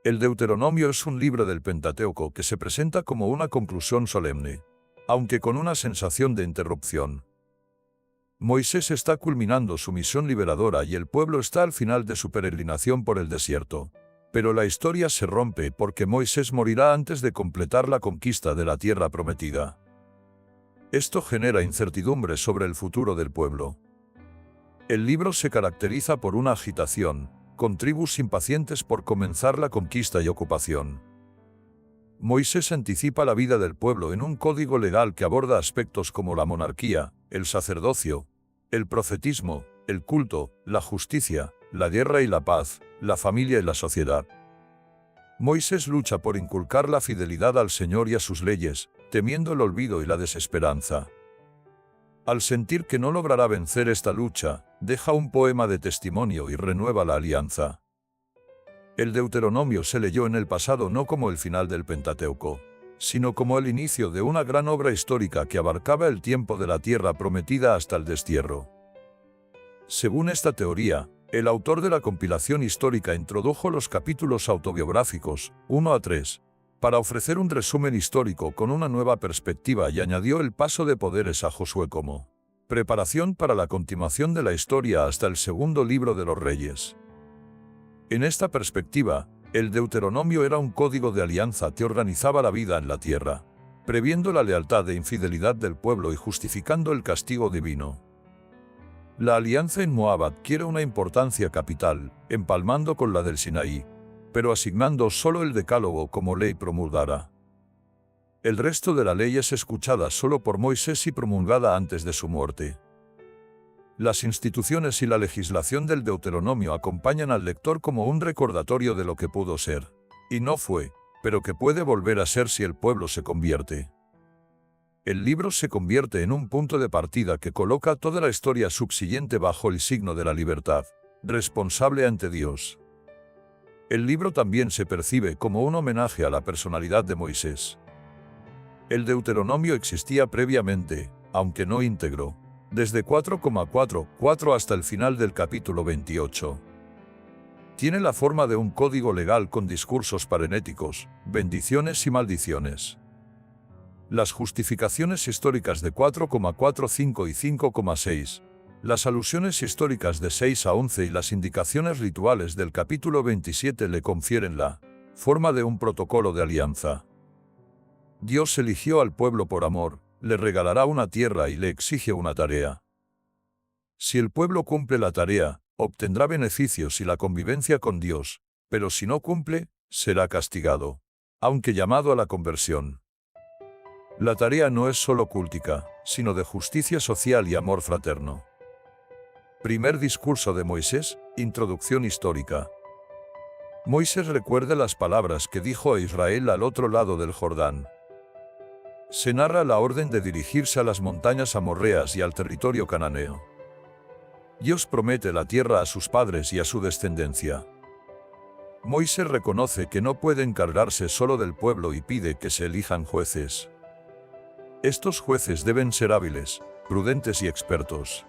El Deuteronomio es un libro del Pentateuco que se presenta como una conclusión solemne, aunque con una sensación de interrupción. Moisés está culminando su misión liberadora y el pueblo está al final de su peregrinación por el desierto. Pero la historia se rompe porque Moisés morirá antes de completar la conquista de la tierra prometida. Esto genera incertidumbre sobre el futuro del pueblo. El libro se caracteriza por una agitación, con tribus impacientes por comenzar la conquista y ocupación. Moisés anticipa la vida del pueblo en un código legal que aborda aspectos como la monarquía, el sacerdocio, el profetismo, el culto, la justicia, la guerra y la paz, la familia y la sociedad. Moisés lucha por inculcar la fidelidad al Señor y a sus leyes, temiendo el olvido y la desesperanza. Al sentir que no logrará vencer esta lucha, deja un poema de testimonio y renueva la alianza. El Deuteronomio se leyó en el pasado no como el final del Pentateuco, sino como el inicio de una gran obra histórica que abarcaba el tiempo de la tierra prometida hasta el destierro. Según esta teoría, el autor de la compilación histórica introdujo los capítulos autobiográficos, 1 a 3, para ofrecer un resumen histórico con una nueva perspectiva y añadió el paso de poderes a Josué como preparación para la continuación de la historia hasta el segundo libro de los Reyes. En esta perspectiva, el Deuteronomio era un código de alianza que organizaba la vida en la tierra, previendo la lealtad e infidelidad del pueblo y justificando el castigo divino. La alianza en Moab adquiere una importancia capital, empalmando con la del Sinaí, pero asignando solo el decálogo como ley promulgada. El resto de la ley es escuchada solo por Moisés y promulgada antes de su muerte. Las instituciones y la legislación del Deuteronomio acompañan al lector como un recordatorio de lo que pudo ser, y no fue, pero que puede volver a ser si el pueblo se convierte. El libro se convierte en un punto de partida que coloca toda la historia subsiguiente bajo el signo de la libertad, responsable ante Dios. El libro también se percibe como un homenaje a la personalidad de Moisés. El Deuteronomio existía previamente, aunque no íntegro, desde 4,44 hasta el final del capítulo 28. Tiene la forma de un código legal con discursos parenéticos, bendiciones y maldiciones. Las justificaciones históricas de 4,45 y 5,6, las alusiones históricas de 6 a 11 y las indicaciones rituales del capítulo 27 le confieren la forma de un protocolo de alianza. Dios eligió al pueblo por amor, le regalará una tierra y le exige una tarea. Si el pueblo cumple la tarea, obtendrá beneficios y la convivencia con Dios, pero si no cumple, será castigado, aunque llamado a la conversión. La tarea no es solo cultica, sino de justicia social y amor fraterno. Primer discurso de Moisés, introducción histórica. Moisés recuerda las palabras que dijo a Israel al otro lado del Jordán. Se narra la orden de dirigirse a las montañas amorreas y al territorio cananeo. Dios promete la tierra a sus padres y a su descendencia. Moisés reconoce que no puede encargarse solo del pueblo y pide que se elijan jueces. Estos jueces deben ser hábiles, prudentes y expertos.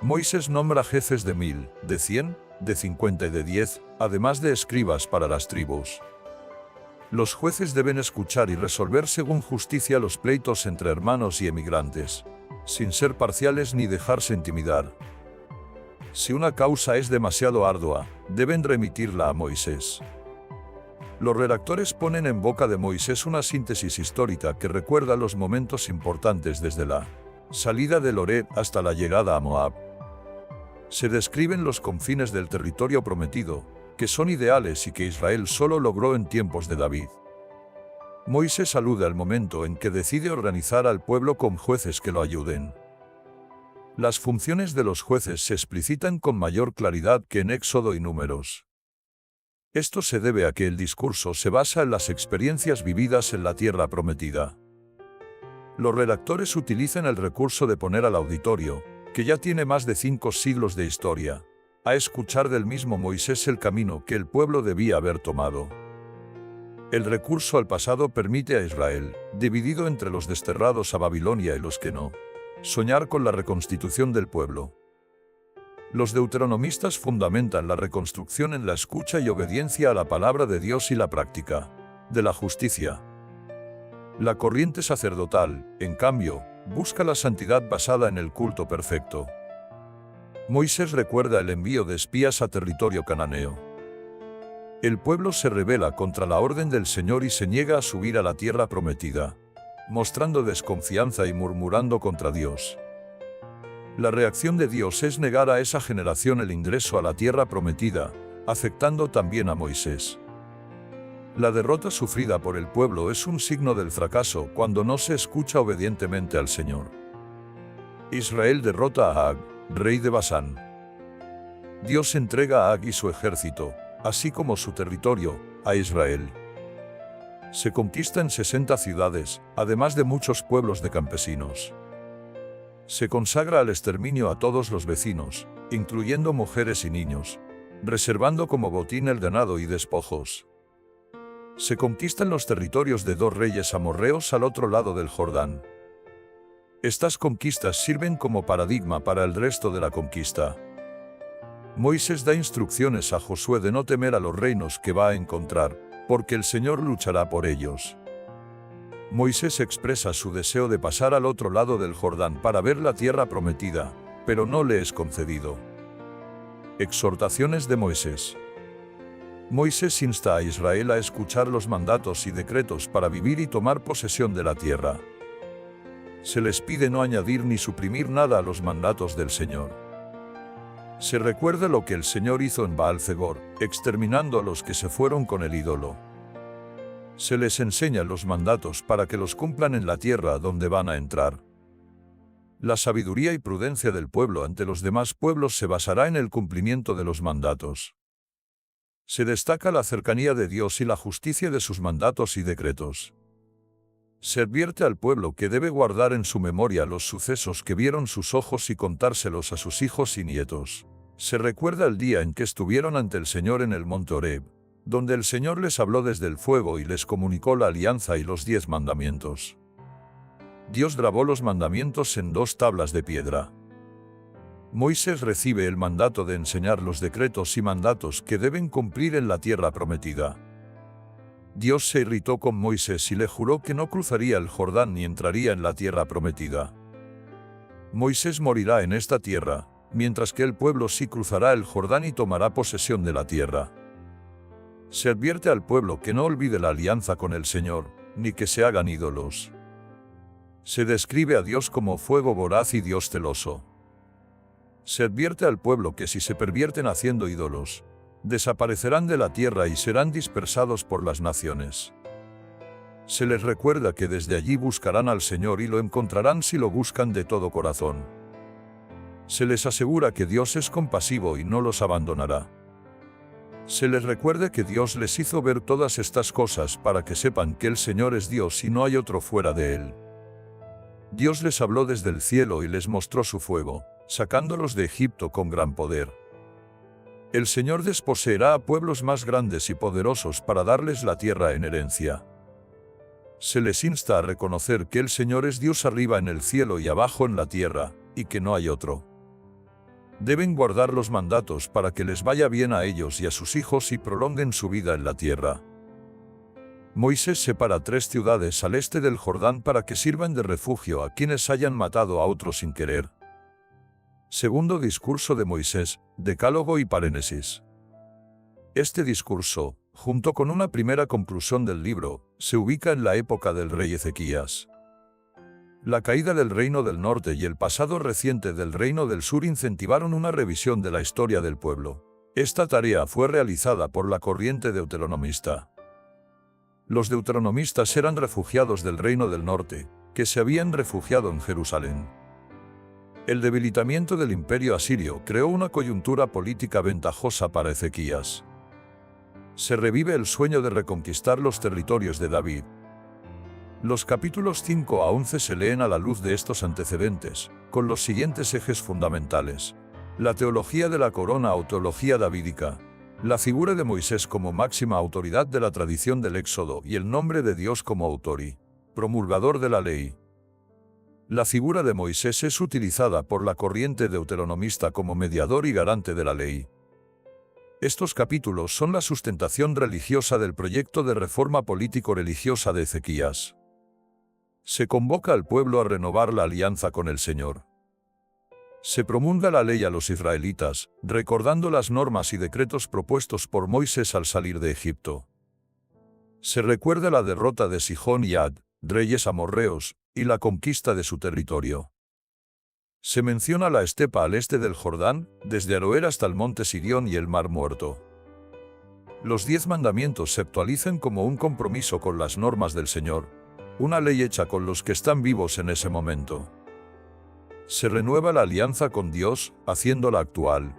Moisés nombra jefes de 1000, de 100, de 50 y de 10, además de escribas para las tribus. Los jueces deben escuchar y resolver según justicia los pleitos entre hermanos y emigrantes, sin ser parciales ni dejarse intimidar. Si una causa es demasiado ardua, deben remitirla a Moisés. Los redactores ponen en boca de Moisés una síntesis histórica que recuerda los momentos importantes desde la salida de Horeb hasta la llegada a Moab. Se describen los confines del territorio prometido, que son ideales y que Israel solo logró en tiempos de David. Moisés alude al momento en que decide organizar al pueblo con jueces que lo ayuden. Las funciones de los jueces se explicitan con mayor claridad que en Éxodo y Números. Esto se debe a que el discurso se basa en las experiencias vividas en la tierra prometida. Los redactores utilizan el recurso de poner al auditorio, que ya tiene más de 5 siglos de historia, a escuchar del mismo Moisés el camino que el pueblo debía haber tomado. El recurso al pasado permite a Israel, dividido entre los desterrados a Babilonia y los que no, soñar con la reconstitución del pueblo. Los deuteronomistas fundamentan la reconstrucción en la escucha y obediencia a la palabra de Dios y la práctica de la justicia. La corriente sacerdotal, en cambio, busca la santidad basada en el culto perfecto. Moisés recuerda el envío de espías a territorio cananeo. El pueblo se rebela contra la orden del Señor y se niega a subir a la tierra prometida, mostrando desconfianza y murmurando contra Dios. La reacción de Dios es negar a esa generación el ingreso a la tierra prometida, afectando también a Moisés. La derrota sufrida por el pueblo es un signo del fracaso cuando no se escucha obedientemente al Señor. Israel derrota a Ag, rey de Basán. Dios entrega a Ag y su ejército, así como su territorio, a Israel. Se conquistan 60 ciudades, además de muchos pueblos de campesinos. Se consagra al exterminio a todos los vecinos, incluyendo mujeres y niños, reservando como botín el ganado y despojos. Se conquistan los territorios de 2 reyes amorreos al otro lado del Jordán. Estas conquistas sirven como paradigma para el resto de la conquista. Moisés da instrucciones a Josué de no temer a los reinos que va a encontrar, porque el Señor luchará por ellos. Moisés expresa su deseo de pasar al otro lado del Jordán para ver la tierra prometida, pero no le es concedido. Exhortaciones de Moisés. Moisés insta a Israel a escuchar los mandatos y decretos para vivir y tomar posesión de la tierra. Se les pide no añadir ni suprimir nada a los mandatos del Señor. Se recuerda lo que el Señor hizo en Baal-Zebor, exterminando a los que se fueron con el ídolo. Se les enseña los mandatos para que los cumplan en la tierra donde van a entrar. La sabiduría y prudencia del pueblo ante los demás pueblos se basará en el cumplimiento de los mandatos. Se destaca la cercanía de Dios y la justicia de sus mandatos y decretos. Se advierte al pueblo que debe guardar en su memoria los sucesos que vieron sus ojos y contárselos a sus hijos y nietos. Se recuerda el día en que estuvieron ante el Señor en el monte Horeb, donde el Señor les habló desde el fuego y les comunicó la alianza y los 10 mandamientos. Dios grabó los mandamientos en 2 tablas de piedra. Moisés recibe el mandato de enseñar los decretos y mandatos que deben cumplir en la tierra prometida. Dios se irritó con Moisés y le juró que no cruzaría el Jordán ni entraría en la tierra prometida. Moisés morirá en esta tierra, mientras que el pueblo sí cruzará el Jordán y tomará posesión de la tierra. Se advierte al pueblo que no olvide la alianza con el Señor, ni que se hagan ídolos. Se describe a Dios como fuego voraz y Dios celoso. Se advierte al pueblo que si se pervierten haciendo ídolos, desaparecerán de la tierra y serán dispersados por las naciones. Se les recuerda que desde allí buscarán al Señor y lo encontrarán si lo buscan de todo corazón. Se les asegura que Dios es compasivo y no los abandonará. Se les recuerda que Dios les hizo ver todas estas cosas para que sepan que el Señor es Dios y no hay otro fuera de Él. Dios les habló desde el cielo y les mostró su fuego, sacándolos de Egipto con gran poder. El Señor desposeerá a pueblos más grandes y poderosos para darles la tierra en herencia. Se les insta a reconocer que el Señor es Dios arriba en el cielo y abajo en la tierra, y que no hay otro. Deben guardar los mandatos para que les vaya bien a ellos y a sus hijos y prolonguen su vida en la tierra. Moisés separa 3 ciudades al este del Jordán para que sirvan de refugio a quienes hayan matado a otros sin querer. Segundo discurso de Moisés, Decálogo y Parénesis. Este discurso, junto con una primera conclusión del libro, se ubica en la época del rey Ezequías. La caída del reino del norte y el pasado reciente del reino del sur incentivaron una revisión de la historia del pueblo. Esta tarea fue realizada por la corriente deuteronomista. Los deuteronomistas eran refugiados del reino del norte, que se habían refugiado en Jerusalén. El debilitamiento del imperio asirio creó una coyuntura política ventajosa para Ezequías. Se revive el sueño de reconquistar los territorios de David. Los capítulos 5 a 11 se leen a la luz de estos antecedentes, con los siguientes ejes fundamentales: la teología de la corona o teología davídica, la figura de Moisés como máxima autoridad de la tradición del Éxodo y el nombre de Dios como autor y promulgador de la ley. La figura de Moisés es utilizada por la corriente deuteronomista como mediador y garante de la ley. Estos capítulos son la sustentación religiosa del proyecto de reforma político-religiosa de Ezequías. Se convoca al pueblo a renovar la alianza con el Señor. Se promulga la ley a los israelitas, recordando las normas y decretos propuestos por Moisés al salir de Egipto. Se recuerda la derrota de Sihón y Ad, reyes amorreos, y la conquista de su territorio. Se menciona la estepa al este del Jordán, desde Aroer hasta el monte Sirión y el Mar Muerto. Los 10 mandamientos se actualizan como un compromiso con las normas del Señor, una ley hecha con los que están vivos en ese momento. Se renueva la alianza con Dios, haciéndola actual.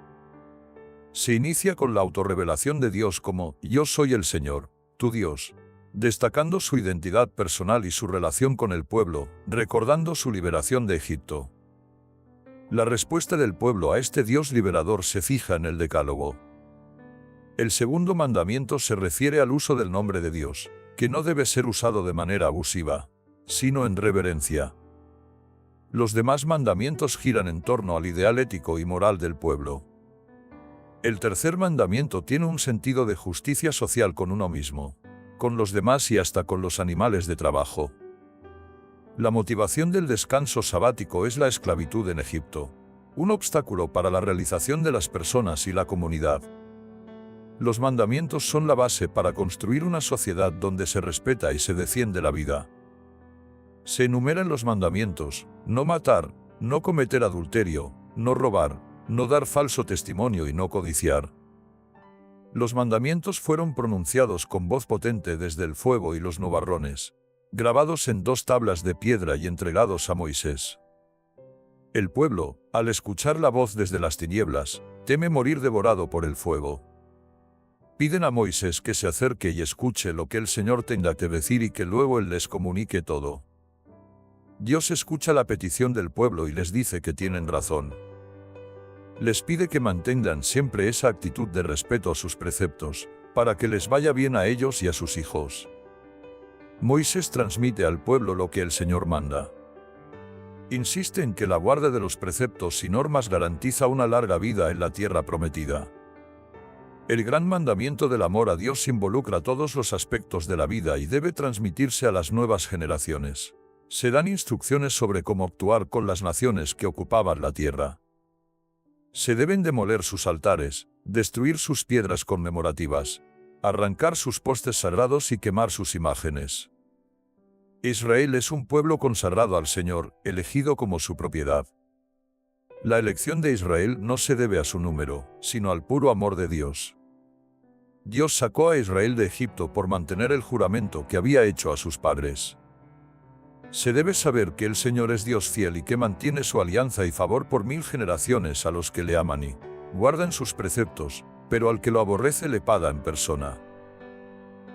Se inicia con la autorrevelación de Dios como «Yo soy el Señor, tu Dios», destacando su identidad personal y su relación con el pueblo, recordando su liberación de Egipto. La respuesta del pueblo a este Dios liberador se fija en el Decálogo. El segundo mandamiento se refiere al uso del nombre de Dios, que no debe ser usado de manera abusiva, sino en reverencia. Los demás mandamientos giran en torno al ideal ético y moral del pueblo. El tercer mandamiento tiene un sentido de justicia social con uno mismo, con los demás y hasta con los animales de trabajo. La motivación del descanso sabático es la esclavitud en Egipto, un obstáculo para la realización de las personas y la comunidad. Los mandamientos son la base para construir una sociedad donde se respeta y se defiende la vida. Se enumeran los mandamientos: no matar, no cometer adulterio, no robar, no dar falso testimonio y no codiciar. Los mandamientos fueron pronunciados con voz potente desde el fuego y los nubarrones, grabados en 2 tablas de piedra y entregados a Moisés. El pueblo, al escuchar la voz desde las tinieblas, teme morir devorado por el fuego. Piden a Moisés que se acerque y escuche lo que el Señor tenga que decir y que luego Él les comunique todo. Dios escucha la petición del pueblo y les dice que tienen razón. Les pide que mantengan siempre esa actitud de respeto a sus preceptos, para que les vaya bien a ellos y a sus hijos. Moisés transmite al pueblo lo que el Señor manda. Insiste en que la guarda de los preceptos y normas garantiza una larga vida en la tierra prometida. El gran mandamiento del amor a Dios involucra todos los aspectos de la vida y debe transmitirse a las nuevas generaciones. Se dan instrucciones sobre cómo actuar con las naciones que ocupaban la tierra. Se deben demoler sus altares, destruir sus piedras conmemorativas, arrancar sus postes sagrados y quemar sus imágenes. Israel es un pueblo consagrado al Señor, elegido como su propiedad. La elección de Israel no se debe a su número, sino al puro amor de Dios. Dios sacó a Israel de Egipto por mantener el juramento que había hecho a sus padres. Se debe saber que el Señor es Dios fiel y que mantiene su alianza y favor por 1000 generaciones a los que le aman y guardan sus preceptos, pero al que lo aborrece le paga en persona.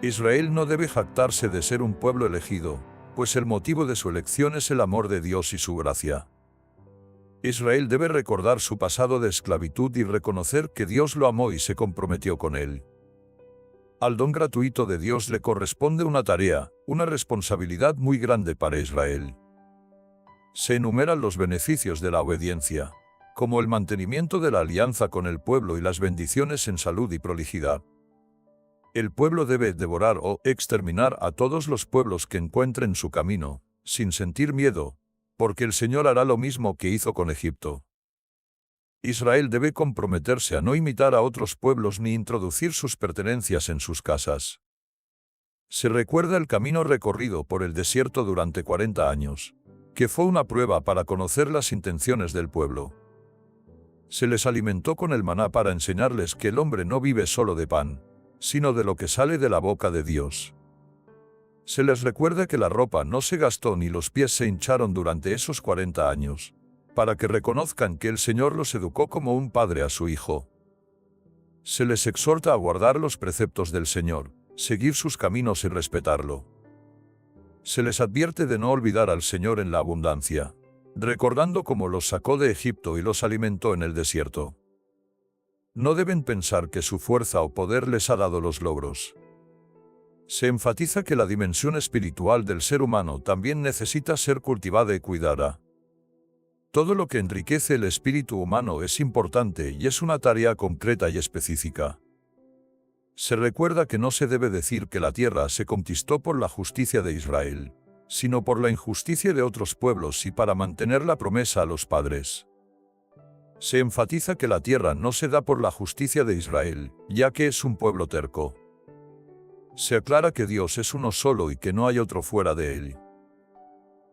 Israel no debe jactarse de ser un pueblo elegido, pues el motivo de su elección es el amor de Dios y su gracia. Israel debe recordar su pasado de esclavitud y reconocer que Dios lo amó y se comprometió con él. Al don gratuito de Dios le corresponde una tarea, una responsabilidad muy grande para Israel. Se enumeran los beneficios de la obediencia, como el mantenimiento de la alianza con el pueblo y las bendiciones en salud y prolijidad. El pueblo debe devorar o exterminar a todos los pueblos que encuentre en su camino, sin sentir miedo, porque el Señor hará lo mismo que hizo con Egipto. Israel debe comprometerse a no imitar a otros pueblos ni introducir sus pertenencias en sus casas. Se recuerda el camino recorrido por el desierto durante 40 años, que fue una prueba para conocer las intenciones del pueblo. Se les alimentó con el maná para enseñarles que el hombre no vive solo de pan, sino de lo que sale de la boca de Dios. Se les recuerda que la ropa no se gastó ni los pies se hincharon durante esos 40 años, para que reconozcan que el Señor los educó como un padre a su hijo. Se les exhorta a guardar los preceptos del Señor, seguir sus caminos y respetarlo. Se les advierte de no olvidar al Señor en la abundancia, recordando cómo los sacó de Egipto y los alimentó en el desierto. No deben pensar que su fuerza o poder les ha dado los logros. Se enfatiza que la dimensión espiritual del ser humano también necesita ser cultivada y cuidada, Todo lo que enriquece el espíritu humano es importante y es una tarea concreta y específica. Se recuerda que no se debe decir que la tierra se conquistó por la justicia de Israel, sino por la injusticia de otros pueblos y para mantener la promesa a los padres. Se enfatiza que la tierra no se da por la justicia de Israel, ya que es un pueblo terco. Se aclara que Dios es uno solo y que no hay otro fuera de él.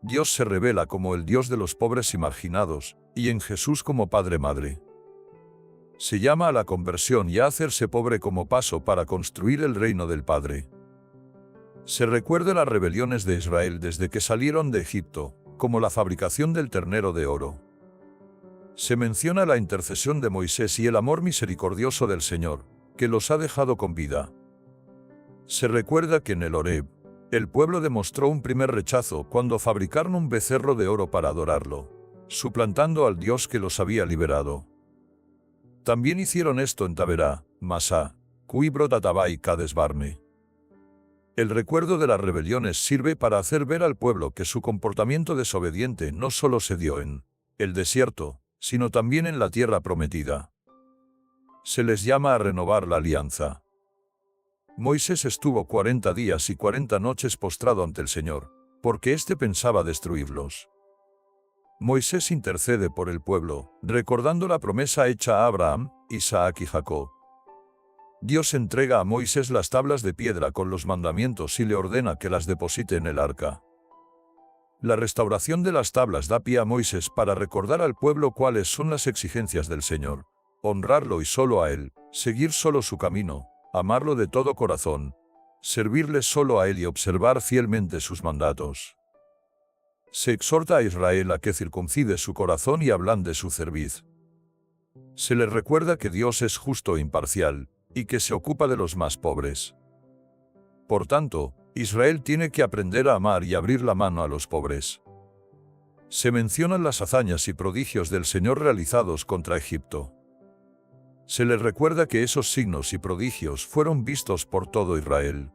Dios se revela como el Dios de los pobres y marginados, y en Jesús como Padre-Madre. Se llama a la conversión y a hacerse pobre como paso para construir el reino del Padre. Se recuerda las rebeliones de Israel desde que salieron de Egipto, como la fabricación del ternero de oro. Se menciona la intercesión de Moisés y el amor misericordioso del Señor, que los ha dejado con vida. Se recuerda que en el Horeb, el pueblo demostró un primer rechazo cuando fabricaron un becerro de oro para adorarlo, suplantando al Dios que los había liberado. También hicieron esto en Taberá, Masá, Cuibro Databá y Cades Barne. El recuerdo de las rebeliones sirve para hacer ver al pueblo que su comportamiento desobediente no solo se dio en el desierto, sino también en la tierra prometida. Se les llama a renovar la alianza. Moisés estuvo 40 días y 40 noches postrado ante el Señor, porque éste pensaba destruirlos. Moisés intercede por el pueblo, recordando la promesa hecha a Abraham, Isaac y Jacob. Dios entrega a Moisés las tablas de piedra con los mandamientos y le ordena que las deposite en el arca. La restauración de las tablas da pie a Moisés para recordar al pueblo cuáles son las exigencias del Señor, honrarlo y solo a Él, seguir solo su camino, amarlo de todo corazón, servirle solo a Él y observar fielmente sus mandatos. Se exhorta a Israel a que circuncide su corazón y ablande su cerviz. Se le recuerda que Dios es justo e imparcial, y que se ocupa de los más pobres. Por tanto, Israel tiene que aprender a amar y abrir la mano a los pobres. Se mencionan las hazañas y prodigios del Señor realizados contra Egipto. Se les recuerda que esos signos y prodigios fueron vistos por todo Israel.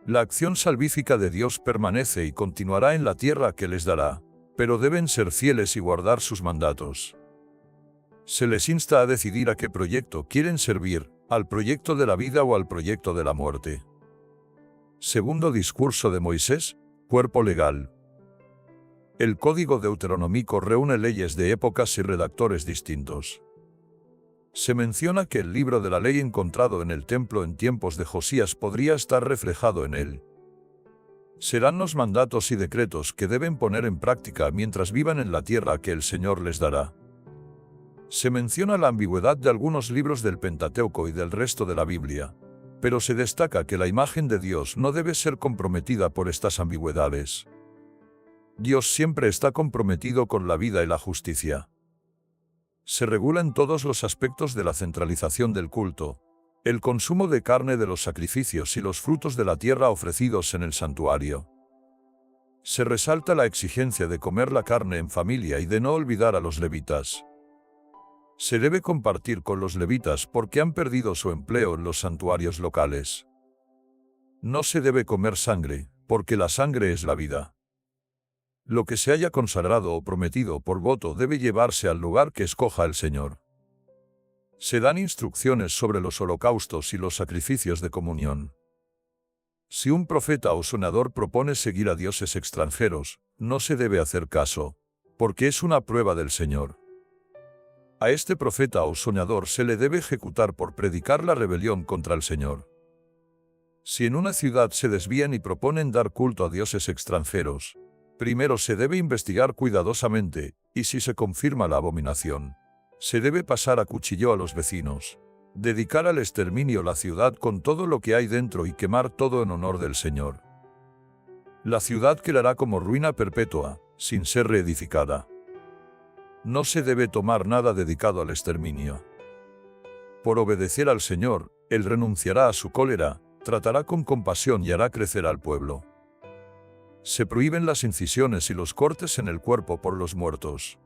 La acción salvífica de Dios permanece y continuará en la tierra que les dará, pero deben ser fieles y guardar sus mandatos. Se les insta a decidir a qué proyecto quieren servir, al proyecto de la vida o al proyecto de la muerte. Segundo discurso de Moisés, cuerpo legal. El Código Deuteronómico reúne leyes de épocas y redactores distintos. Se menciona que el libro de la ley encontrado en el templo en tiempos de Josías podría estar reflejado en él. Serán los mandatos y decretos que deben poner en práctica mientras vivan en la tierra que el Señor les dará. Se menciona la ambigüedad de algunos libros del Pentateuco y del resto de la Biblia, pero se destaca que la imagen de Dios no debe ser comprometida por estas ambigüedades. Dios siempre está comprometido con la vida y la justicia. Se regulan todos los aspectos de la centralización del culto, el consumo de carne de los sacrificios y los frutos de la tierra ofrecidos en el santuario. Se resalta la exigencia de comer la carne en familia y de no olvidar a los levitas. Se debe compartir con los levitas porque han perdido su empleo en los santuarios locales. No se debe comer sangre, porque la sangre es la vida. Lo que se haya consagrado o prometido por voto debe llevarse al lugar que escoja el Señor. Se dan instrucciones sobre los holocaustos y los sacrificios de comunión. Si un profeta o sonador propone seguir a dioses extranjeros, no se debe hacer caso, porque es una prueba del Señor. A este profeta o soñador se le debe ejecutar por predicar la rebelión contra el Señor. Si en una ciudad se desvían y proponen dar culto a dioses extranjeros, primero se debe investigar cuidadosamente, y si se confirma la abominación, se debe pasar a cuchillo a los vecinos, dedicar al exterminio la ciudad con todo lo que hay dentro y quemar todo en honor del Señor. La ciudad quedará como ruina perpetua, sin ser reedificada. No se debe tomar nada dedicado al exterminio. Por obedecer al Señor, Él renunciará a su cólera, tratará con compasión y hará crecer al pueblo. Se prohíben las incisiones y los cortes en el cuerpo por los muertos.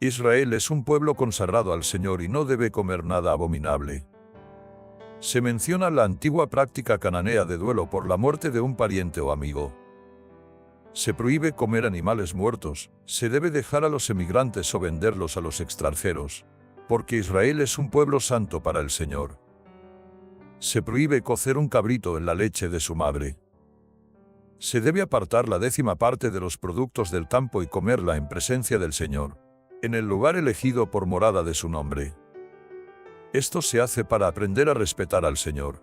Israel es un pueblo consagrado al Señor y no debe comer nada abominable. Se menciona la antigua práctica cananea de duelo por la muerte de un pariente o amigo. Se prohíbe comer animales muertos, se debe dejar a los emigrantes o venderlos a los extranjeros, porque Israel es un pueblo santo para el Señor. Se prohíbe cocer un cabrito en la leche de su madre. Se debe apartar la 10ª parte de los productos del campo y comerla en presencia del Señor, en el lugar elegido por morada de su nombre. Esto se hace para aprender a respetar al Señor.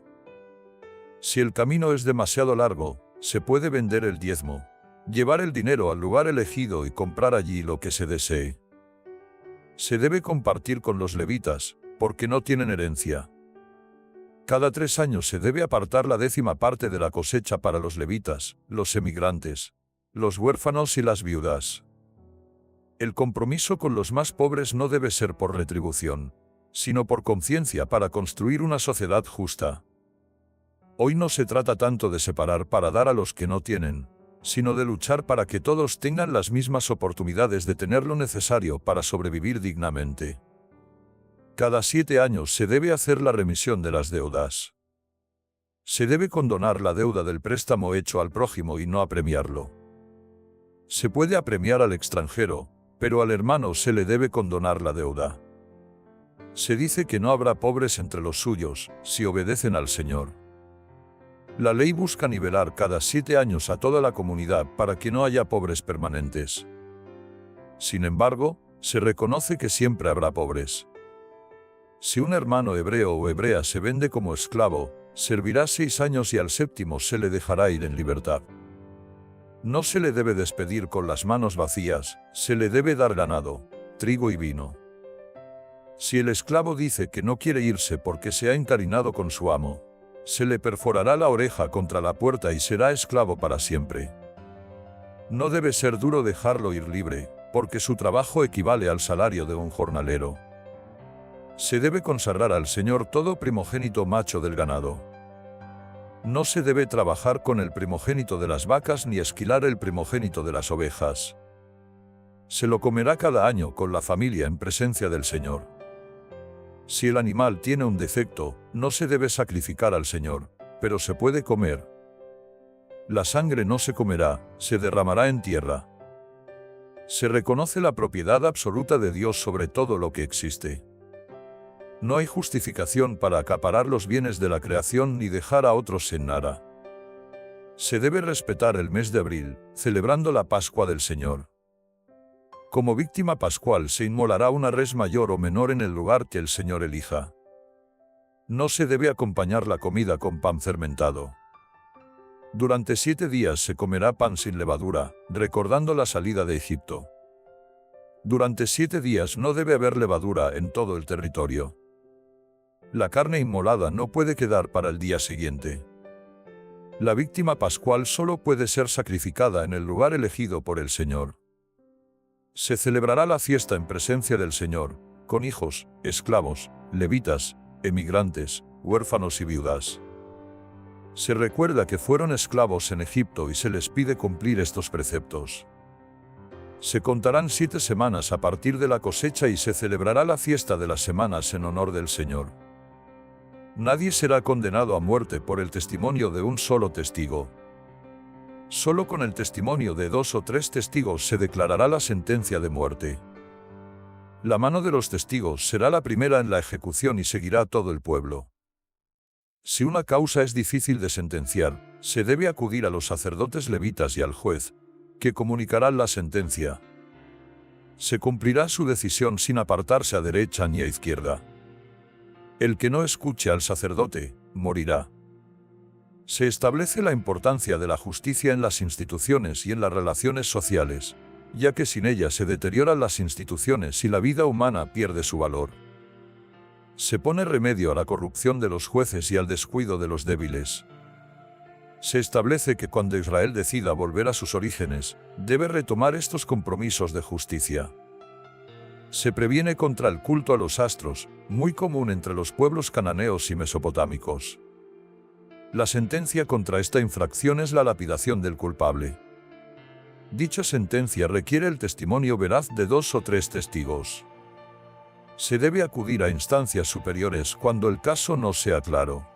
Si el camino es demasiado largo, se puede vender el diezmo, llevar el dinero al lugar elegido y comprar allí lo que se desee. Se debe compartir con los levitas, porque no tienen herencia. Cada 3 años se debe apartar la 10ª parte de la cosecha para los levitas, los emigrantes, los huérfanos y las viudas. El compromiso con los más pobres no debe ser por retribución, sino por conciencia para construir una sociedad justa. Hoy no se trata tanto de separar para dar a los que no tienen, sino de luchar para que todos tengan las mismas oportunidades de tener lo necesario para sobrevivir dignamente. Cada 7 años se debe hacer la remisión de las deudas. Se debe condonar la deuda del préstamo hecho al prójimo y no apremiarlo. Se puede apremiar al extranjero, pero al hermano se le debe condonar la deuda. Se dice que no habrá pobres entre los suyos, si obedecen al Señor. La ley busca nivelar cada 7 años a toda la comunidad para que no haya pobres permanentes. Sin embargo, se reconoce que siempre habrá pobres. Si un hermano hebreo o hebrea se vende como esclavo, servirá 6 años y al 7º se le dejará ir en libertad. No se le debe despedir con las manos vacías, se le debe dar ganado, trigo y vino. Si el esclavo dice que no quiere irse porque se ha encariñado con su amo, se le perforará la oreja contra la puerta y será esclavo para siempre. No debe ser duro dejarlo ir libre, porque su trabajo equivale al salario de un jornalero. Se debe consagrar al Señor todo primogénito macho del ganado. No se debe trabajar con el primogénito de las vacas ni esquilar el primogénito de las ovejas. Se lo comerá cada año con la familia en presencia del Señor. Si el animal tiene un defecto, no se debe sacrificar al Señor, pero se puede comer. La sangre no se comerá, se derramará en tierra. Se reconoce la propiedad absoluta de Dios sobre todo lo que existe. No hay justificación para acaparar los bienes de la creación ni dejar a otros sin nada. Se debe respetar el mes de abril, celebrando la Pascua del Señor. Como víctima pascual se inmolará una res mayor o menor en el lugar que el Señor elija. No se debe acompañar la comida con pan fermentado. Durante 7 días se comerá pan sin levadura, recordando la salida de Egipto. Durante 7 días no debe haber levadura en todo el territorio. La carne inmolada no puede quedar para el día siguiente. La víctima pascual solo puede ser sacrificada en el lugar elegido por el Señor. Se celebrará la fiesta en presencia del Señor, con hijos, esclavos, levitas, emigrantes, huérfanos y viudas. Se recuerda que fueron esclavos en Egipto y se les pide cumplir estos preceptos. Se contarán 7 semanas a partir de la cosecha y se celebrará la fiesta de las semanas en honor del Señor. Nadie será condenado a muerte por el testimonio de un solo testigo. Solo con el testimonio de 2 o 3 testigos se declarará la sentencia de muerte. La mano de los testigos será la primera en la ejecución y seguirá todo el pueblo. Si una causa es difícil de sentenciar, se debe acudir a los sacerdotes levitas y al juez, que comunicarán la sentencia. Se cumplirá su decisión sin apartarse a derecha ni a izquierda. El que no escuche al sacerdote, morirá. Se establece la importancia de la justicia en las instituciones y en las relaciones sociales, ya que sin ella se deterioran las instituciones y la vida humana pierde su valor. Se pone remedio a la corrupción de los jueces y al descuido de los débiles. Se establece que cuando Israel decida volver a sus orígenes, debe retomar estos compromisos de justicia. Se previene contra el culto a los astros, muy común entre los pueblos cananeos y mesopotámicos. La sentencia contra esta infracción es la lapidación del culpable. Dicha sentencia requiere el testimonio veraz de 2 o 3 testigos. Se debe acudir a instancias superiores cuando el caso no sea claro.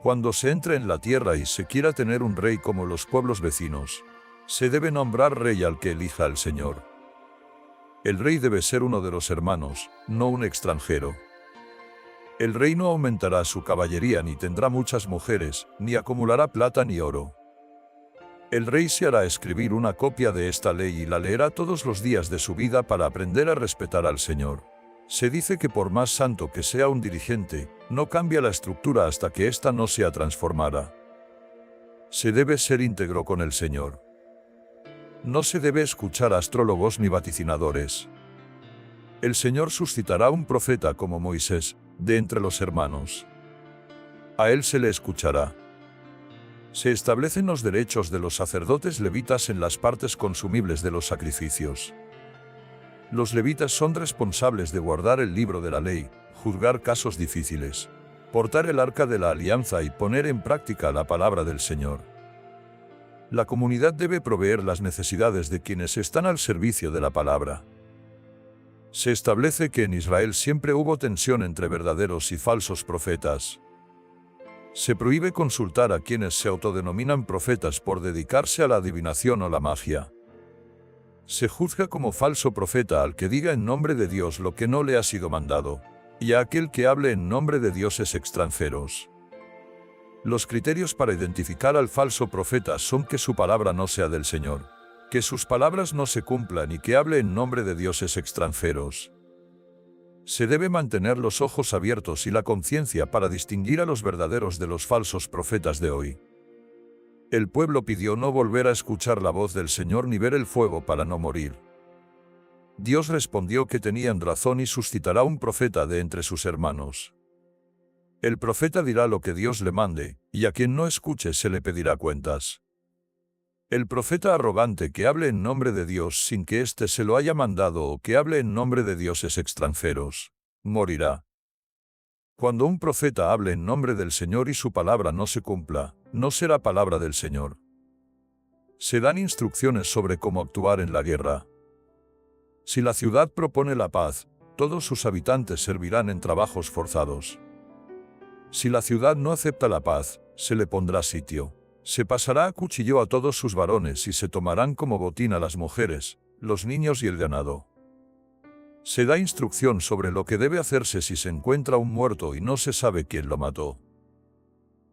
Cuando se entre en la tierra y se quiera tener un rey como los pueblos vecinos, Se debe nombrar rey al que elija el Señor. El rey debe ser uno de los hermanos, no un extranjero. El rey no aumentará su caballería ni tendrá muchas mujeres, ni acumulará plata ni oro. El rey se hará escribir una copia de esta ley y la leerá todos los días de su vida para aprender a respetar al Señor. Se dice que por más santo que sea un dirigente, no cambia la estructura hasta que ésta no sea transformada. Se debe ser íntegro con el Señor. No se debe escuchar a astrólogos ni vaticinadores. El Señor suscitará un profeta como Moisés, de entre los hermanos. A él se le escuchará. Se establecen los derechos de los sacerdotes levitas en las partes consumibles de los sacrificios. Los levitas son responsables de guardar el libro de la ley, juzgar casos difíciles, portar el arca de la alianza y poner en práctica la palabra del Señor. La comunidad debe proveer las necesidades de quienes están al servicio de la palabra. Se establece que en Israel siempre hubo tensión entre verdaderos y falsos profetas. Se prohíbe consultar a quienes se autodenominan profetas por dedicarse a la adivinación o la magia. Se juzga como falso profeta al que diga en nombre de Dios lo que no le ha sido mandado, y a aquel que hable en nombre de dioses extranjeros. Los criterios para identificar al falso profeta son que su palabra no sea del Señor, que sus palabras no se cumplan y que hable en nombre de dioses extranjeros. Se debe mantener los ojos abiertos y la conciencia para distinguir a los verdaderos de los falsos profetas de hoy. El pueblo pidió no volver a escuchar la voz del Señor ni ver el fuego para no morir. Dios respondió que tenían razón y suscitará un profeta de entre sus hermanos. El profeta dirá lo que Dios le mande, y a quien no escuche se le pedirá cuentas. El profeta arrogante que hable en nombre de Dios sin que éste se lo haya mandado o que hable en nombre de dioses extranjeros, morirá. Cuando un profeta hable en nombre del Señor y su palabra no se cumpla, no será palabra del Señor. Se dan instrucciones sobre cómo actuar en la guerra. Si la ciudad propone la paz, todos sus habitantes servirán en trabajos forzados. Si la ciudad no acepta la paz, se le pondrá sitio. Se pasará a cuchillo a todos sus varones y se tomarán como botín a las mujeres, los niños y el ganado. Se da instrucción sobre lo que debe hacerse si se encuentra un muerto y no se sabe quién lo mató.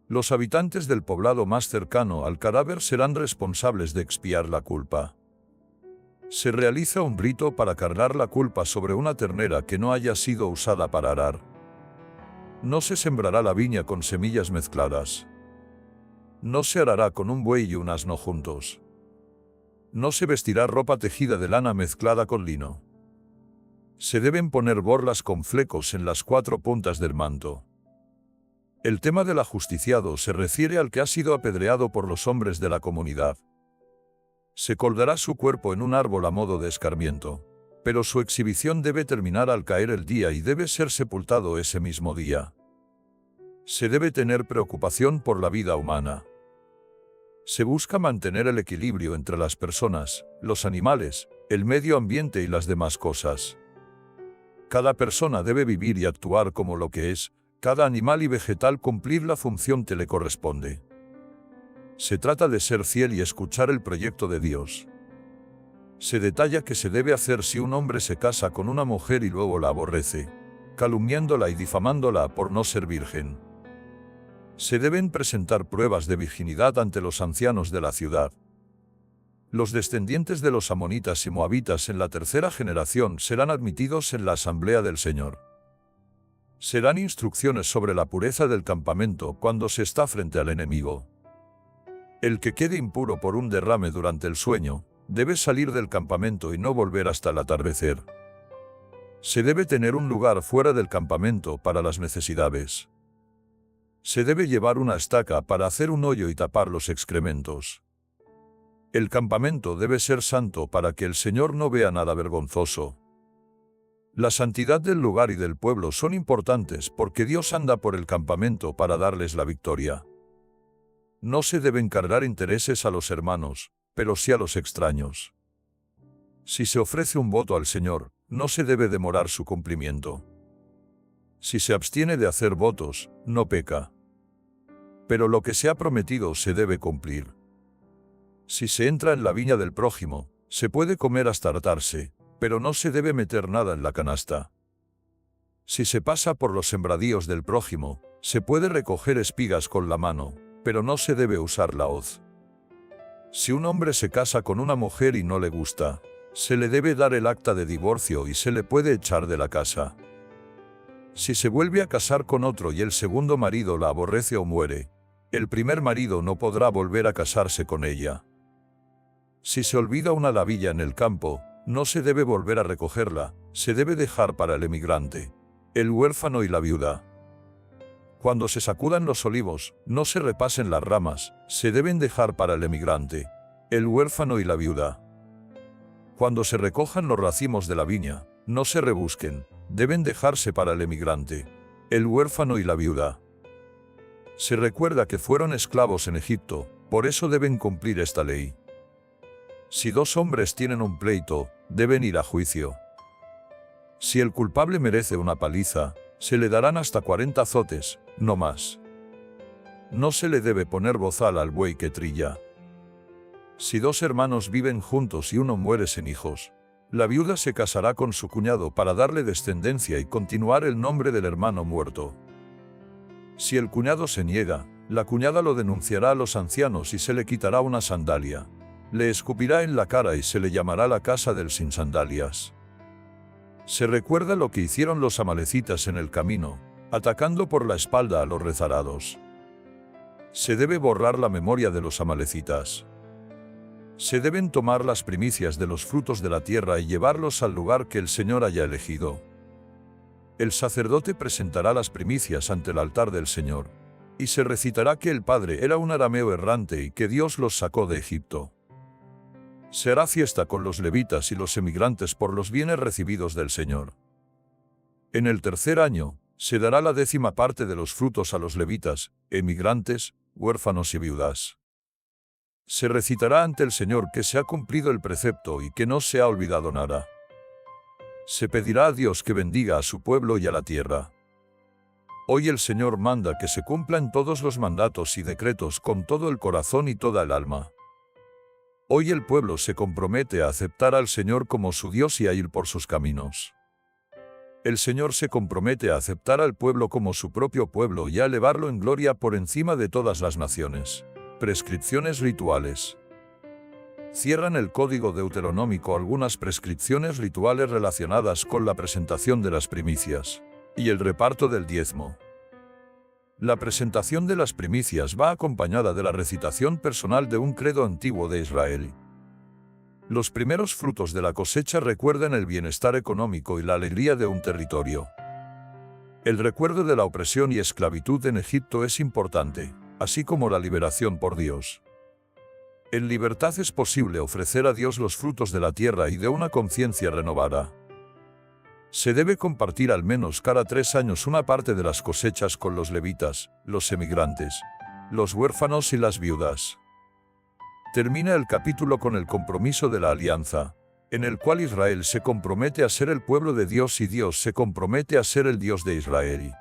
Los habitantes del poblado más cercano al cadáver serán responsables de expiar la culpa. Se realiza un rito para cargar la culpa sobre una ternera que no haya sido usada para arar. No se sembrará la viña con semillas mezcladas. No se arará con un buey y un asno juntos. No se vestirá ropa tejida de lana mezclada con lino. Se deben poner borlas con flecos en las 4 puntas del manto. El tema del ajusticiado se refiere al que ha sido apedreado por los hombres de la comunidad. Se colgará su cuerpo en un árbol a modo de escarmiento, pero su exhibición debe terminar al caer el día y debe ser sepultado ese mismo día. Se debe tener preocupación por la vida humana. Se busca mantener el equilibrio entre las personas, los animales, el medio ambiente y las demás cosas. Cada persona debe vivir y actuar como lo que es, cada animal y vegetal cumplir la función que le corresponde. Se trata de ser fiel y escuchar el proyecto de Dios. Se detalla qué se debe hacer si un hombre se casa con una mujer y luego la aborrece, calumniándola y difamándola por no ser virgen. Se deben presentar pruebas de virginidad ante los ancianos de la ciudad. Los descendientes de los amonitas y moabitas en la 3ª generación serán admitidos en la asamblea del Señor. Se dan instrucciones sobre la pureza del campamento cuando se está frente al enemigo. El que quede impuro por un derrame durante el sueño, debe salir del campamento y no volver hasta el atardecer. Se debe tener un lugar fuera del campamento para las necesidades. Se debe llevar una estaca para hacer un hoyo y tapar los excrementos. El campamento debe ser santo para que el Señor no vea nada vergonzoso. La santidad del lugar y del pueblo son importantes porque Dios anda por el campamento para darles la victoria. No se deben cargar intereses a los hermanos, pero sí a los extraños. Si se ofrece un voto al Señor, no se debe demorar su cumplimiento. Si se abstiene de hacer votos, no peca. Pero lo que se ha prometido se debe cumplir. Si se entra en la viña del prójimo, se puede comer hasta hartarse, pero no se debe meter nada en la canasta. Si se pasa por los sembradíos del prójimo, se puede recoger espigas con la mano, pero no se debe usar la hoz. Si un hombre se casa con una mujer y no le gusta, se le debe dar el acta de divorcio y se le puede echar de la casa. Si se vuelve a casar con otro y el segundo marido la aborrece o muere, el primer marido no podrá volver a casarse con ella. Si se olvida una lavilla en el campo, no se debe volver a recogerla, se debe dejar para el emigrante, el huérfano y la viuda. Cuando se sacudan los olivos, no se repasen las ramas, se deben dejar para el emigrante, el huérfano y la viuda. Cuando se recojan los racimos de la viña, no se rebusquen, deben dejarse para el emigrante, el huérfano y la viuda. Se recuerda que fueron esclavos en Egipto, por eso deben cumplir esta ley. Si dos hombres tienen un pleito, deben ir a juicio. Si el culpable merece una paliza, se le darán hasta 40 azotes, no más. No se le debe poner bozal al buey que trilla. Si dos hermanos viven juntos y uno muere sin hijos, la viuda se casará con su cuñado para darle descendencia y continuar el nombre del hermano muerto. Si el cuñado se niega, la cuñada lo denunciará a los ancianos y se le quitará una sandalia. Le escupirá en la cara y se le llamará la casa del sin sandalias. Se recuerda lo que hicieron los amalecitas en el camino, atacando por la espalda a los rezarados. Se debe borrar la memoria de los amalecitas. Se deben tomar las primicias de los frutos de la tierra y llevarlos al lugar que el Señor haya elegido. El sacerdote presentará las primicias ante el altar del Señor, y se recitará que el padre era un arameo errante y que Dios los sacó de Egipto. Se hará fiesta con los levitas y los emigrantes por los bienes recibidos del Señor. En el tercer año, se dará la 10ª parte de los frutos a los levitas, emigrantes, huérfanos y viudas. Se recitará ante el Señor que se ha cumplido el precepto y que no se ha olvidado nada. Se pedirá a Dios que bendiga a su pueblo y a la tierra. Hoy el Señor manda que se cumplan todos los mandatos y decretos con todo el corazón y toda el alma. Hoy el pueblo se compromete a aceptar al Señor como su Dios y a ir por sus caminos. El Señor se compromete a aceptar al pueblo como su propio pueblo y a elevarlo en gloria por encima de todas las naciones. Prescripciones rituales. Cierran el Código Deuteronómico algunas prescripciones rituales relacionadas con la presentación de las primicias y el reparto del diezmo. La presentación de las primicias va acompañada de la recitación personal de un credo antiguo de Israel. Los primeros frutos de la cosecha recuerdan el bienestar económico y la alegría de un territorio. El recuerdo de la opresión y esclavitud en Egipto es importante, así como la liberación por Dios. En libertad es posible ofrecer a Dios los frutos de la tierra y de una conciencia renovada. Se debe compartir al menos cada 3 años una parte de las cosechas con los levitas, los emigrantes, los huérfanos y las viudas. Termina el capítulo con el compromiso de la alianza, en el cual Israel se compromete a ser el pueblo de Dios y Dios se compromete a ser el Dios de Israel.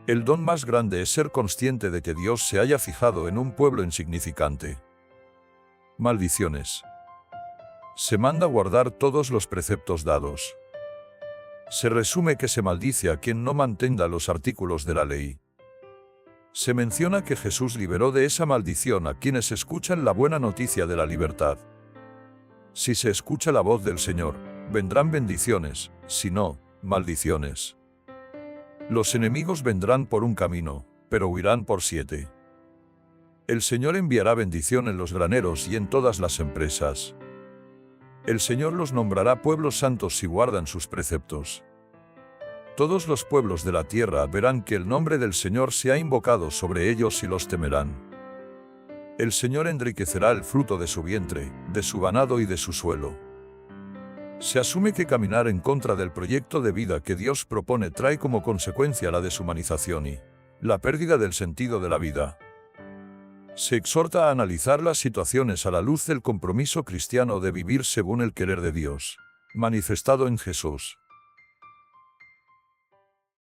El don más grande es ser consciente de que Dios se haya fijado en un pueblo insignificante. Maldiciones. Se manda guardar todos los preceptos dados. Se resume que se maldice a quien no mantenga los artículos de la ley. Se menciona que Jesús liberó de esa maldición a quienes escuchan la buena noticia de la libertad. Si se escucha la voz del Señor, vendrán bendiciones, si no, maldiciones. Los enemigos vendrán por un camino, pero huirán por 7. El Señor enviará bendición en los graneros y en todas las empresas. El Señor los nombrará pueblos santos si guardan sus preceptos. Todos los pueblos de la tierra verán que el nombre del Señor se ha invocado sobre ellos y los temerán. El Señor enriquecerá el fruto de su vientre, de su ganado y de su suelo. Se asume que caminar en contra del proyecto de vida que Dios propone trae como consecuencia la deshumanización y la pérdida del sentido de la vida. Se exhorta a analizar las situaciones a la luz del compromiso cristiano de vivir según el querer de Dios, manifestado en Jesús.